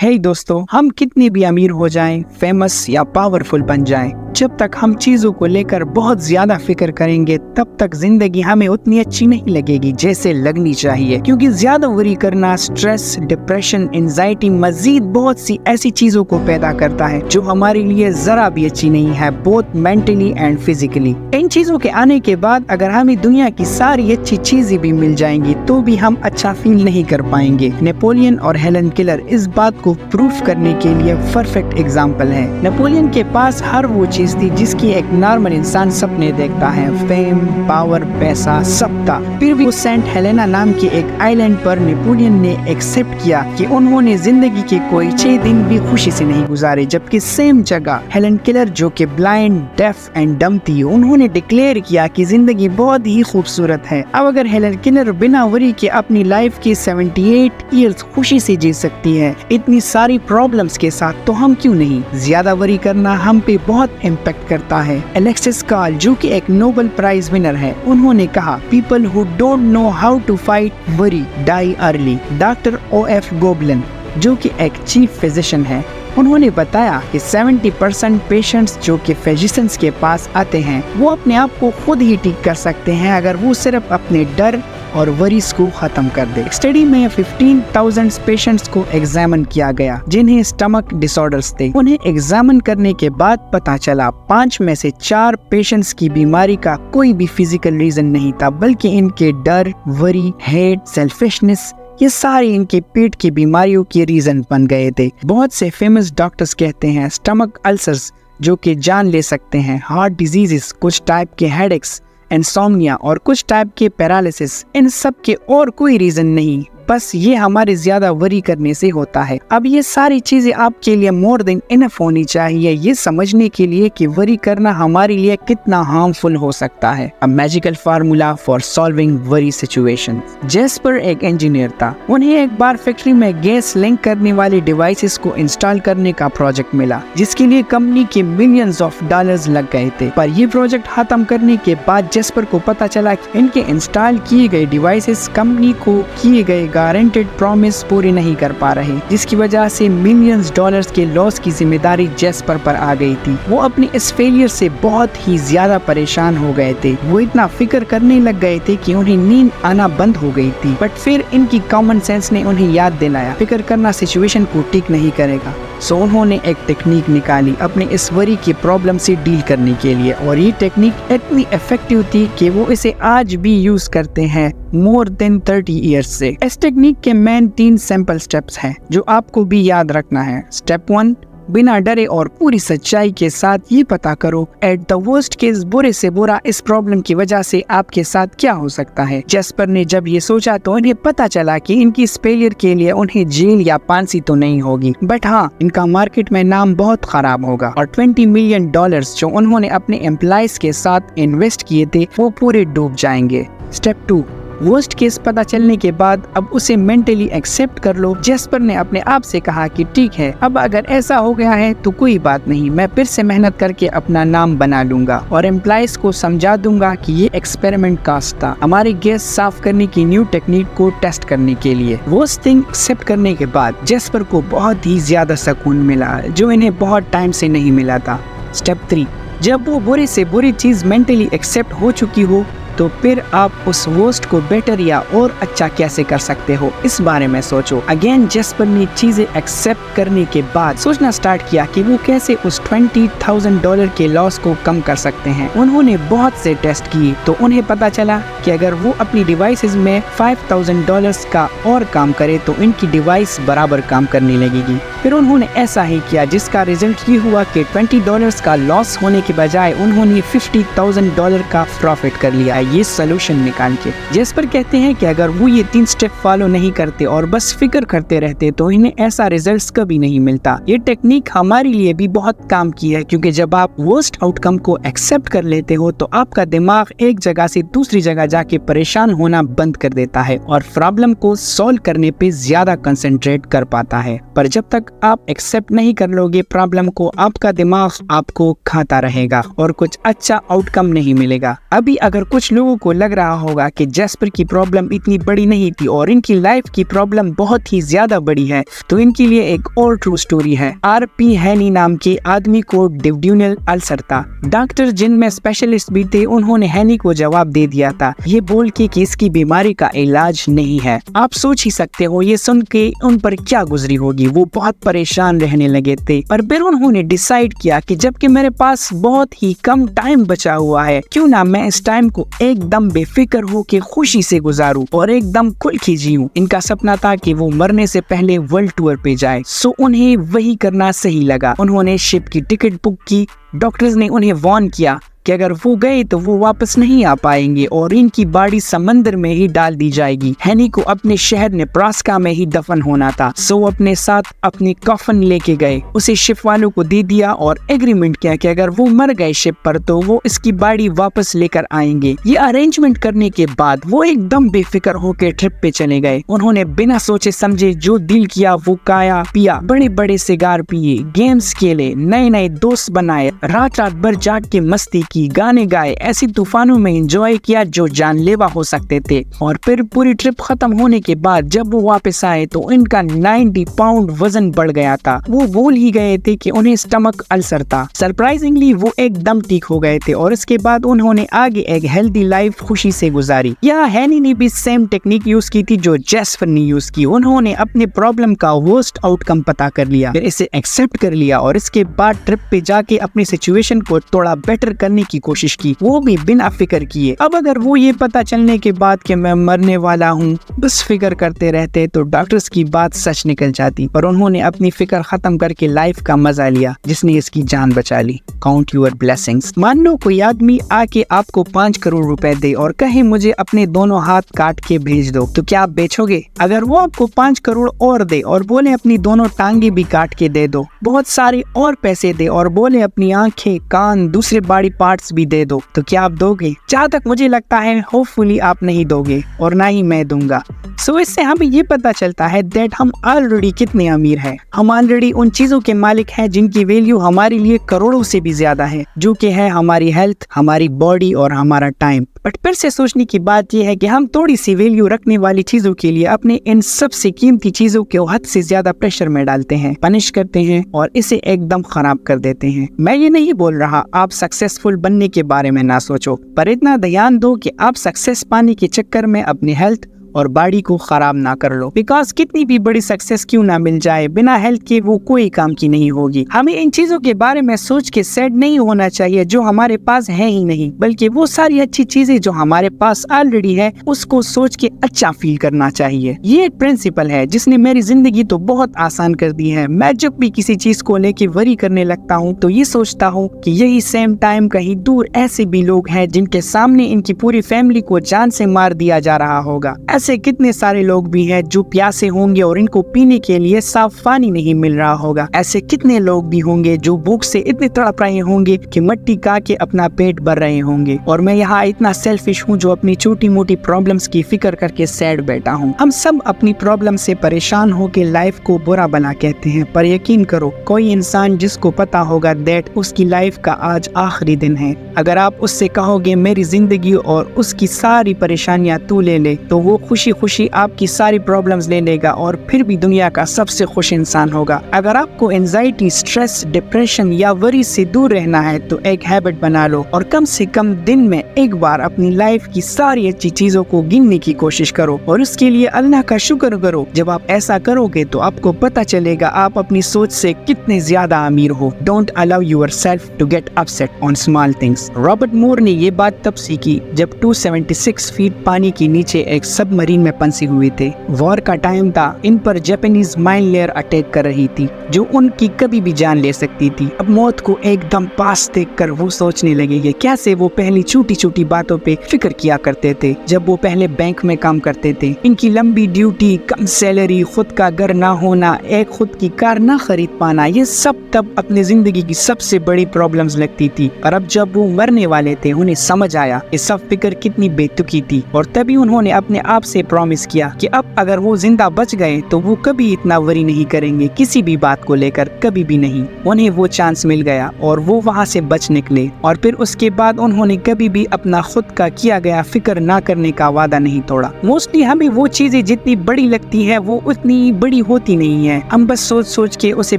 हे दोस्तों, हम कितने भी अमीर हो जाएं, फेमस या पावरफुल बन जाएं, जब तक हम चीजों को लेकर बहुत ज्यादा फिक्र करेंगे तब तक जिंदगी हमें उतनी अच्छी नहीं लगेगी जैसे लगनी चाहिए। क्योंकि ज्यादा वरी करना स्ट्रेस, डिप्रेशन, एंजाइटी, मजीद बहुत सी ऐसी चीजों को पैदा करता है जो हमारे लिए जरा भी अच्छी नहीं है, बोथ मेंटली एंड फिजिकली। इन चीजों के आने के बाद अगर हमें दुनिया की सारी अच्छी चीजें भी मिल जाएंगी तो भी हम अच्छा फील नहीं कर पाएंगे। नेपोलियन और हेलन केलर इस बात को प्रूफ करने के लिए परफेक्ट एग्जाम्पल है। नेपोलियन के पास हर वो चीज थी जिसकी एक नॉर्मल इंसान सपने देखता है, फेम, पावर, पैसा, सब था। फिर भी सेंट हेलेना नाम के एक आइलैंड पर नेपोलियन ने एक्सेप्ट किया कि उन्होंने जिंदगी के कोई 6 दिन भी खुशी से नहीं गुजारे, जबकि सेम जगह हेलन केलर जो कि ब्लाइंड, डेफ एंड डम थी, उन्होंने डिक्लेयर किया कि जिंदगी बहुत ही खूबसूरत है। अब अगर हेलन केलर बिना वरी के अपनी लाइफ की 78 ईयर्स खुशी से जी सकती है इतनी सारी प्रॉब्लम्स के साथ, तो हम क्यों नहीं? ज्यादा वरी करना हम पे बहुत इम्पैक्ट करता है। एलेक्सिस कार्ल जो कि एक नोबेल प्राइज विनर है, उन्होंने कहा, people who don't know how to fight worry die early. Doctor OF गोबलिन जो कि एक चीफ फिजिशियन है, उन्होंने बताया कि 70% पेशेंट्स जो कि फिजिशियंस के पास आते हैं वो अपने आप को खुद ही ठीक कर सकते हैं अगर वो सिर्फ अपने डर और वरीज को खत्म कर दे। स्टडी में 15,000 पेशेंट्स को एग्जामिन किया गया जिन्हें स्टमक डिसऑर्डर्स थे। उन्हें एग्जामिन करने के बाद पता चला 5 में से 4 पेशेंट्स की बीमारी का कोई भी फिजिकल रीजन नहीं था, बल्कि इनके डर, वरी, हेट, सेल्फिशनेस, ये सारे इनके पेट की बीमारियों के रीजन बन गए थे। बहुत से फेमस डॉक्टर्स कहते हैं स्टमक अल्सर्स जो कि जान ले सकते हैं, हार्ट डिजीजेस, कुछ टाइप के हेडेक्स, इंसोम्निया और कुछ टाइप के पैरालिसिस, इन सब के और कोई रीजन नहीं, बस ये हमारे ज्यादा वरी करने से होता है। अब ये सारी चीजें आपके लिए मोर देन इनफ होनी चाहिए ये समझने के लिए कि वरी करना हमारे लिए कितना हार्मफुल हो सकता है। A magical formula for solving worry situation. Jasper एक इंजीनियर था। उन्हें एक बार फैक्ट्री में गैस लिंक करने वाले डिवाइसेस को इंस्टॉल करने का प्रोजेक्ट मिला, जिसके लिए कंपनी के मिलियंस ऑफ डॉलर्स लग गए थे। पर ये प्रोजेक्ट खत्म करने के बाद जेस्पर को पता चला कि इनके इंस्टॉल किए गए डिवाइसेस कंपनी को किए गए गारंटेड प्रॉमिस पूरी नहीं कर पा रहे, जिसकी वजह से मिलियंस डॉलर्स के लॉस की जिम्मेदारी जेस्पर पर आ गई थी। वो अपनी इस फेलियर से बहुत ही ज्यादा परेशान हो गए थे। वो इतना फिक्र करने लग गए थे कि उन्हें नींद आना बंद हो गई थी। बट फिर इनकी कॉमन सेंस ने उन्हें याद दिलाया, फिक्र करना सिचुएशन को ठीक नहीं करेगा। सो उन्होंने एक टेक्निक निकाली अपने इस वरी की प्रॉब्लम से डील करने के लिए, और ये टेक्निक इतनी इफेक्टिव थी कि वो इसे आज भी यूज करते हैं मोर देन 30 ईयर्स से। इस टेक्निक के मेन 3 सिंपल स्टेप्स हैं जो आपको भी याद रखना है। स्टेप 1, बिना डरे और पूरी सच्चाई के साथ ये पता करो एट द वर्स्ट केस बुरे से बुरा इस प्रॉब्लम की वजह से आपके साथ क्या हो सकता है। जेस्पर ने जब ये सोचा तो उन्हें पता चला कि इनकी इस फेलियर के लिए उन्हें जेल या फांसी तो नहीं होगी, बट हाँ, इनका मार्केट में नाम बहुत खराब होगा और $20 मिलियन जो उन्होंने अपने एम्प्लॉइज के साथ इन्वेस्ट किए थे वो पूरे डूब जाएंगे। स्टेप 2, वर्स्ट केस पता चलने के बाद अब उसे मेंटली एक्सेप्ट कर लो। जेस्पर ने अपने आप से कहा कि ठीक है, अब अगर ऐसा हो गया है तो कोई बात नहीं, मैं फिर से मेहनत करके अपना नाम बना लूंगा और एम्प्लॉइज को समझा दूंगा कि ये एक्सपेरिमेंट कास्ट था, हमारी गैस साफ करने की न्यू टेक्निक को टेस्ट करने के लिए। वर्स्ट थिंग एक्सेप्ट करने के बाद जेस्पर को बहुत ही ज्यादा सुकून मिला जो इन्हें बहुत टाइम से नहीं मिला था। स्टेप 3, जब वो बुरे से बुरी चीज मेंटली एक्सेप्ट हो चुकी हो तो फिर आप उस वर्स्ट को बेटर या और अच्छा कैसे कर सकते हो इस बारे में सोचो। अगेन जेस्पर ने चीजें एक्सेप्ट करने के बाद सोचना स्टार्ट किया कि वो कैसे उस $20,000 के लॉस को कम कर सकते हैं। उन्होंने बहुत से टेस्ट किए तो उन्हें पता चला कि अगर वो अपनी डिवाइसेस में $5,000 का और काम करे तो इनकी डिवाइस बराबर काम करने लगेगी। फिर उन्होंने ऐसा ही किया, जिसका रिजल्ट ये हुआ कि $20 का लॉस होने के बजाय उन्होंने $50,000 का प्रॉफिट कर लिया ये सोल्यूशन निकाल के। जेस्पर कहते हैं कि अगर वो ये 3 स्टेप फॉलो नहीं करते और बस फिक्र करते रहते तो इन्हें ऐसा रिजल्ट्स कभी नहीं मिलता। ये टेक्निक हमारे लिए भी बहुत काम की है, क्योंकि जब आप वर्स्ट आउटकम को एक्सेप्ट कर लेते हो तो आपका दिमाग एक जगह से दूसरी जगह जाके परेशान होना बंद कर देता है और प्रॉब्लम को सॉल्व करने पे ज्यादा कंसंट्रेट कर पाता है। पर जब तक आप एक्सेप्ट नहीं कर लोगे प्रॉब्लम को, आपका दिमाग आपको खाता रहेगा और कुछ अच्छा आउटकम नहीं मिलेगा। अभी अगर कुछ कुछ लोगों को लग रहा होगा कि जैस्पर की प्रॉब्लम इतनी बड़ी नहीं थी और इनकी लाइफ की प्रॉब्लम बहुत ही ज्यादा बड़ी है, तो इनके लिए एक और ट्रू स्टोरी है। आरपी हैनी नाम के आदमी को डिवड्यूनल अल्सर था। डॉक्टर जिनमें स्पेशलिस्ट भी थे, उन्होंने हैनी को जवाब दे दिया था ये बोल के कि इसकी बीमारी का इलाज नहीं है। आप सोच ही सकते हो ये सुन के उन पर क्या गुजरी होगी। वो बहुत परेशान रहने लगे थे, पर फिर उन्होंने डिसाइड किया कि जबकि मेरे पास बहुत ही कम टाइम बचा हुआ है, क्यों ना मैं इस टाइम को एकदम बेफिक्र हो के खुशी से गुजारूं और एकदम खुल के जीऊं। इनका सपना था कि वो मरने से पहले वर्ल्ड टूर पे जाए, सो उन्हें वही करना सही लगा। उन्होंने शिप की टिकट बुक की। डॉक्टर्स ने उन्हें वार्न किया कि अगर वो गए तो वो वापस नहीं आ पाएंगे और इनकी बॉडी समंदर में ही डाल दी जाएगी। हैनी को अपने शहर नेब्रास्का में ही दफन होना था, सो अपने साथ अपनी कफन लेके गए, उसे शिप वालों को दे दिया और एग्रीमेंट किया कि अगर वो मर गए शिप पर तो वो इसकी बॉडी वापस लेकर आएंगे। ये अरेंजमेंट करने के बाद वो एकदम बेफिक्र होकर ट्रिप पे चले गए। उन्होंने बिना सोचे समझे जो दिल किया वो खाया पिया, बड़े बड़े सिगार पिए, गेम्स खेले, नए नए दोस्त बनाए, रात रात भर जाग के मस्ती की, गाने गाए, ऐसी तूफानों में एंजॉय किया जो जानलेवा हो सकते थे। और फिर पूरी ट्रिप खत्म होने के बाद जब वो वापस आए तो इनका 90 पाउंड वजन बढ़ गया था। वो भूल ही गए थे कि उन्हें स्टमक अल्सर था। सरप्राइजिंगली वो एकदम ठीक हो गए थे और इसके बाद उन्होंने आगे एक हेल्दी लाइफ खुशी से गुजारी। यहाँ हैनी ने भी सेम टेक्निक यूज की थी जो जैस्पर ने यूज की। उन्होंने अपने प्रॉब्लम का वर्स्ट आउटकम पता कर लिया, फिर इसे एक्सेप्ट कर लिया और इसके बाद ट्रिप पे जाके अपनी सिचुएशन को थोड़ा बेटर करने की कोशिश की, वो भी बिना फिक्र किए। अब अगर वो ये पता चलने के बाद कि मैं मरने वाला हूँ बस फिक्र करते रहते तो डॉक्टर्स की बात सच निकल जाती, पर उन्होंने अपनी फिक्र खत्म करके लाइफ का मजा लिया जिसने इसकी जान बचा ली। Count your blessings. मान लो कोई आदमी आके आपको 5 करोड़ रुपए दे और कहे मुझे अपने दोनों हाथ काट के भेज दो, तो क्या आप बेचोगे? अगर वो आपको 5 करोड़ और दे और बोले अपनी दोनों टांगे भी काट के दे दो, बहुत सारे और पैसे दे और बोले अपनी आंखें, कान, दूसरे बॉडी पार्ट्स भी दे दो, तो क्या आप दोगे? जहाँ तक मुझे लगता है होपफुली आप नहीं दोगे और ना ही मैं दूंगा। सो इससे हमें ये पता चलता है दैट हम ऑलरेडी कितने अमीर हैं। हम ऑलरेडी उन चीजों के मालिक हैं जिनकी वैल्यू हमारे लिए करोड़ों से भी ज्यादा है, जो कि है हमारी हेल्थ, हमारी बॉडी और हमारा टाइम। बट फिर से सोचने की बात यह है कि हम थोड़ी सी वैल्यू रखने वाली चीजों के लिए अपने इन सबसे कीमती चीजों को हद से ज्यादा प्रेशर में डालते हैं, पनिश करते हैं और इसे एकदम खराब कर देते हैं। मैं ये नहीं बोल रहा आप सक्सेसफुल बनने के बारे में ना सोचो, पर इतना ध्यान दो कि आप सक्सेस पाने के चक्कर में अपनी हेल्थ और बॉडी को खराब ना कर लो। बिकॉज कितनी भी बड़ी सक्सेस क्यों ना मिल जाए, बिना हेल्थ के वो कोई काम की नहीं होगी। हमें इन चीजों के बारे में सोच के सैड नहीं होना चाहिए जो हमारे पास है ही नहीं, बल्कि वो सारी अच्छी चीजें जो हमारे पास ऑलरेडी है उसको सोच के अच्छा फील करना चाहिए। ये एक प्रिंसिपल है जिसने मेरी जिंदगी तो बहुत आसान कर दी है। मैं जब भी किसी चीज को लेके वरी करने लगता हूँ तो ये सोचता हूँ कि यही सेम टाइम कहीं दूर ऐसे भी लोग हैं जिनके सामने इनकी पूरी फैमिली को जान से मार दिया जा रहा होगा। ऐसे कितने सारे लोग भी हैं जो प्यासे होंगे और इनको पीने के लिए साफ पानी नहीं मिल रहा होगा। ऐसे कितने लोग भी होंगे जो भूख से इतने तड़प रहे होंगे कि मट्टी खा के अपना पेट भर रहे होंगे। और मैं यहाँ इतना सेल्फिश हूँ जो अपनी छोटी मोटी प्रॉब्लम्स की फिक्र करके सैड बैठा हूँ। हम सब अपनी प्रॉब्लम से परेशान होकर लाइफ को बुरा बना कहते हैं, पर यकीन करो कोई इंसान जिसको पता होगा दैट उसकी लाइफ का आज आखिरी दिन है, अगर आप उससे कहोगे मेरी जिंदगी और उसकी सारी परेशानियां तू ले ले, तो वो खुशी खुशी आपकी सारी प्रॉब्लम्स ले लेगा और फिर भी दुनिया का सबसे खुश इंसान होगा। अगर आपको एंजाइटी, स्ट्रेस, डिप्रेशन या वरी से दूर रहना है तो एक हैबिट बना लो और कम से कम दिन में एक बार अपनी लाइफ की सारी अच्छी चीजों को गिनने की कोशिश करो और उसके लिए अल्लाह का शुक्र करो। जब आप ऐसा करोगे तो आपको पता चलेगा आप अपनी सोच से कितने ज्यादा अमीर हो। Don't allow yourself to get upset on small things. Robert Moore ने ये बात तब सीखी जब 276 फीट पानी के नीचे एक सबमरीन में फंसे हुए थे। वॉर का टाइम था, इन पर जापानीज माइन लेयर अटैक कर रही थी जो उनकी कभी भी जान ले सकती थी। अब मौत को एकदम पास देखकर वो सोचने लगे कि कैसे वो पहली छोटी छोटी बातों पे फिक्र किया करते थे जब वो पहले बैंक में काम करते थे। इनकी लंबी ड्यूटी, कम सैलरी, खुद का घर ना होना, एक खुद की कार ना खरीद पाना, ये सब तब अपनी जिंदगी की सबसे बड़ी प्रॉब्लम्स लगती थी। और अब जब वो मरने वाले थे उन्हें समझ आया ये सब फिक्र कितनी बेतुकी थी और तभी उन्होंने अपने आप से प्रॉमिस किया कि अब अगर वो जिंदा बच गए तो वो कभी इतना वरी नहीं करेंगे किसी भी बात को लेकर, कभी भी नहीं। उन्हें वो चांस मिल गया और वो वहाँ से बच निकले और फिर उसके बाद उन्होंने कभी भी अपना खुद का किया गया फिक्र ना करने का वादा नहीं तोड़ा। मोस्टली हमें वो चीजें जितनी बड़ी लगती है वो उतनी बड़ी होती नहीं है, हम बस सोच सोच के उसे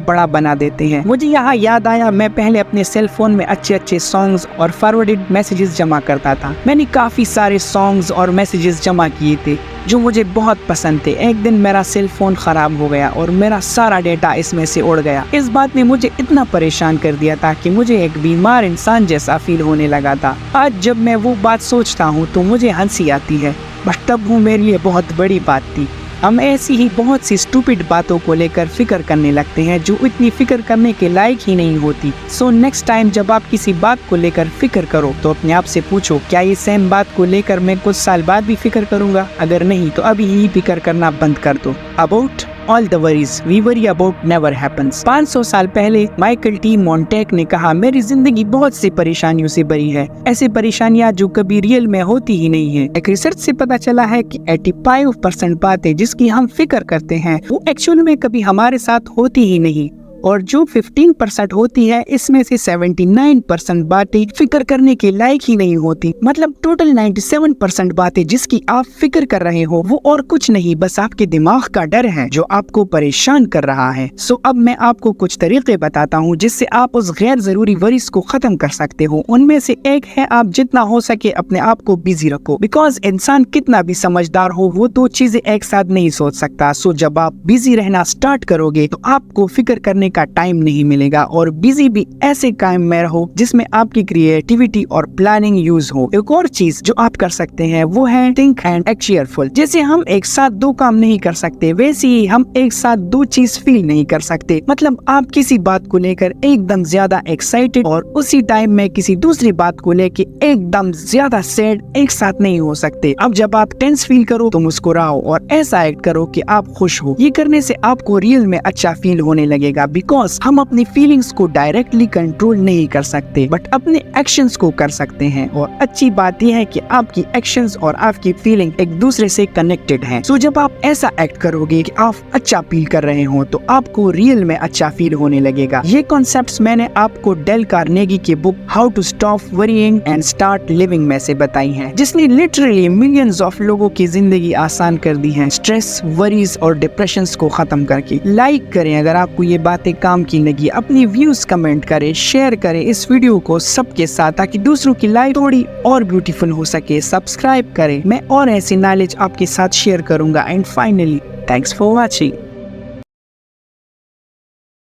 बड़ा बना देते हैं। मुझे यहाँ याद आया, मैं पहले अपने सेल फोन में अच्छे अच्छे सॉन्ग्स और फॉरवर्डेड मैसेजेस जमा करता था। मैंने काफी सारे सॉन्ग्स और मैसेजेस जमा किए थे जो मुझे बहुत पसंद थे। एक दिन मेरा सेल फोन खराब हो गया और मेरा सारा डेटा इसमें से उड़ गया। इस बात ने मुझे इतना परेशान कर दिया था कि मुझे एक बीमार इंसान जैसा फील होने लगा था। आज जब मैं वो बात सोचता हूँ तो मुझे हंसी आती है, बट तब वो मेरे लिए बहुत बड़ी बात थी। हम ऐसी ही बहुत सी स्टूपिड बातों को लेकर फिक्र करने लगते हैं जो इतनी फिक्र करने के लायक ही नहीं होती। सो नेक्स्ट टाइम जब आप किसी बात को लेकर फिक्र करो तो अपने आप से पूछो, क्या ये सेम बात को लेकर मैं कुछ साल बाद भी फिक्र करूंगा? अगर नहीं तो अभी ही फिक्र करना बंद कर दो। About all the worries we worry about never happens. 500 साल पहले माइकल टी मोंटेक ने कहा, मेरी जिंदगी बहुत सी परेशानियों से भरी है, ऐसी परेशानियां जो कभी रियल में होती ही नहीं है। एक रिसर्च से पता चला है कि 85% बातें जिसकी हम फिक्र करते हैं वो एक्चुअल में कभी हमारे साथ होती ही नहीं, और जो 15% होती है इसमें से 79% बातें फिक्र करने के लायक ही नहीं होती। मतलब टोटल 97% बातें जिसकी आप फिक्र कर रहे हो वो और कुछ नहीं, बस आपके दिमाग का डर है जो आपको परेशान कर रहा है। सो अब मैं आपको कुछ तरीके बताता हूँ जिससे आप उस गैर जरूरी वरीज को खत्म कर सकते हो। उनमें से एक है, आप जितना हो सके अपने आप को बिजी रखो। बिकॉज इंसान कितना भी समझदार हो वो दो चीजें एक साथ नहीं सोच सकता। सो जब आप बिजी रहना स्टार्ट करोगे तो आपको फिक्र करने का टाइम नहीं मिलेगा, और बिजी भी ऐसे काम में रहो जिसमें आपकी क्रिएटिविटी और प्लानिंग यूज हो। एक और चीज जो आप कर सकते हैं वो है थिंक एंड एक्ट चीयरफुल। जैसे हम एक साथ दो काम नहीं कर सकते वैसे ही हम एक साथ दो चीज फील नहीं कर सकते। मतलब आप किसी बात को लेकर एकदम ज्यादा एक्साइटेड और उसी टाइम में किसी दूसरी बात को लेकर एकदम ज्यादा सैड एक साथ नहीं हो सकते। अब जब आप टेंस फील करो तो मुस्कुराओ और ऐसा एक्ट करो कि आप खुश हो। ये करने से आपको रियल में अच्छा फील होने लगेगा। बिकॉज हम अपनी फीलिंग्स को डायरेक्टली कंट्रोल नहीं कर सकते बट अपने एक्शंस को कर सकते हैं, और अच्छी बात यह है कि आपकी एक्शंस और आपकी फीलिंग एक दूसरे से कनेक्टेड हैं। सो जब आप ऐसा एक्ट करोगे कि आप अच्छा फील कर रहे हो तो आपको रियल में अच्छा फील होने लगेगा। ये कॉन्सेप्ट्स मैंने आपको डेल कार्नेगी की book how to stop worrying and start living में से बताई हैं, जिसने लिटरली मिलियंस ऑफ लोगों की जिंदगी आसान कर दी है, स्ट्रेस, वरीज और डिप्रेशन को खत्म करके। लाइक करें अगर आपको ये बातें काम की लगी, अपनी व्यूज कमेंट करें, शेयर करें इस वीडियो को सबके साथ ताकि दूसरों की लाइफ थोड़ी और ब्यूटीफुल हो सके। सब्सक्राइब करें, मैं और ऐसी नॉलेज आपके साथ शेयर करूंगा। And finally thanks for watching.